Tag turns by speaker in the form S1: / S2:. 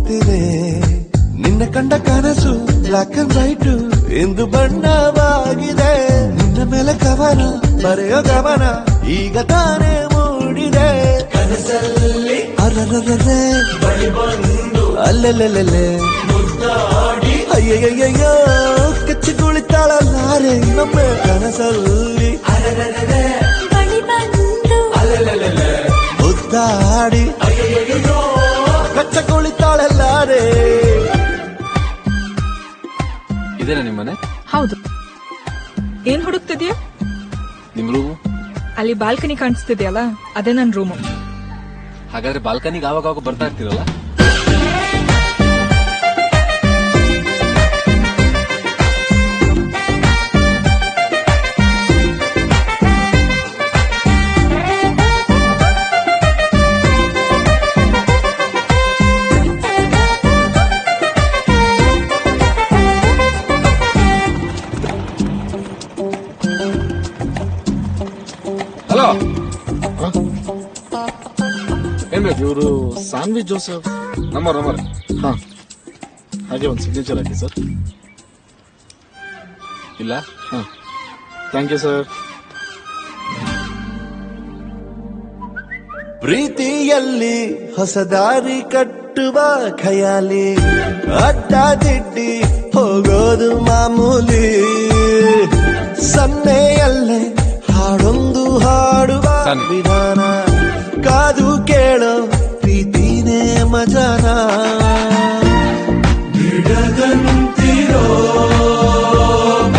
S1: ಕಾಡುತ್ತಿದೆ ನಿನ್ನ ಕಂಡ ಕನಸು ಬ್ಲಾಕ್ ಅಂಡ್ ವೈಟ್ ಎಂದು ಬಣ್ಣವಾಗಿದೆ ನಿನ್ನ ಮೇಲೆ ಕವನ ಬರೆಯೋ ಗಮನ ಈಗ ತಾನೇ ಮೂಡಿದೆ ಕನಸಲ್ಲಿ ಅರರರರೆ ಬಳಿ ಬಂದು ಅಲ್ಲೆಲ್ಲೆಲ್ಲೆ ಮುದ್ದಾಡಿ ಅಯ್ಯಯ್ಯಯ್ಯೋ ಕಚ್ಚಿ ಕುಳಿತಾಳಲ್ಲಾರೆ ನಮ್ಮ ಕನಸಲ್ಲಿ ಅರರರರೆ
S2: ಬಳಿ ಬಂದು
S1: ಅಲ್ಲೆಲ್ಲೆಲ್ಲೆ ಮುದ್ದಾಡಿ ಅಯ್ಯಯ್ಯಯ್ಯೋ ಕಚ್ಚ ಕುಳಿತಾಳಲ್ಲಾರೆ.
S3: ಇದೇನಾ ನಿಮ್ಮನೆ?
S4: ಹೌದು. ಏನ್ ಹುಡುಕ್ತಿದ್ಯಾ?
S3: ನಿಮ್ ರೂಮು?
S4: ಅಲ್ಲಿ ಬಾಲ್ಕನಿ ಕಾಣಿಸ್ತಿದ್ಯಲ್ಲ, ಅದೇ ನನ್ ರೂಮು.
S3: ಹಾಗಾದ್ರೆ ಬಾಲ್ಕನಿಗೆ ಆವಾಗ ಬರ್ತಾ ಇರ್ತೀರಲ್ಲ? ಹಲೋ, ಏನ್ ಬೇಕು?
S5: ಇವರು ಸಾನ್ವಿ ಜೋಸೆಫ್
S3: ನಂಬರ್
S5: ಹಾ, ಹಾಗೆ ಒಂದು ಸಿಗ್ನೇಚರ್ ಹಾಕಿ ಸರ್.
S3: ಇಲ್ಲ.
S5: ಹಾ, ಥ್ಯಾಂಕ್ ಯು ಸರ್.
S1: ಪ್ರೀತಿಯಲ್ಲಿ ಹೊಸ ದಾರಿ ಕಟ್ಟುವ ಖಯಾಲಿ ಅಡ್ಡ ದಿಡ್ಡಿ ಹೋಗೋದು ಮಾಮೂಲಿ ಸನ್ನೆಯಲ್ಲೇ ಹಾಡೊಂದು ಹಾಡುವ
S3: ಸನ್ನೆ.
S1: ವಿಧಾನ ಕಾದು ಕೇಳೋ ಪ್ರೀತಿನೇ ಮಜಾನ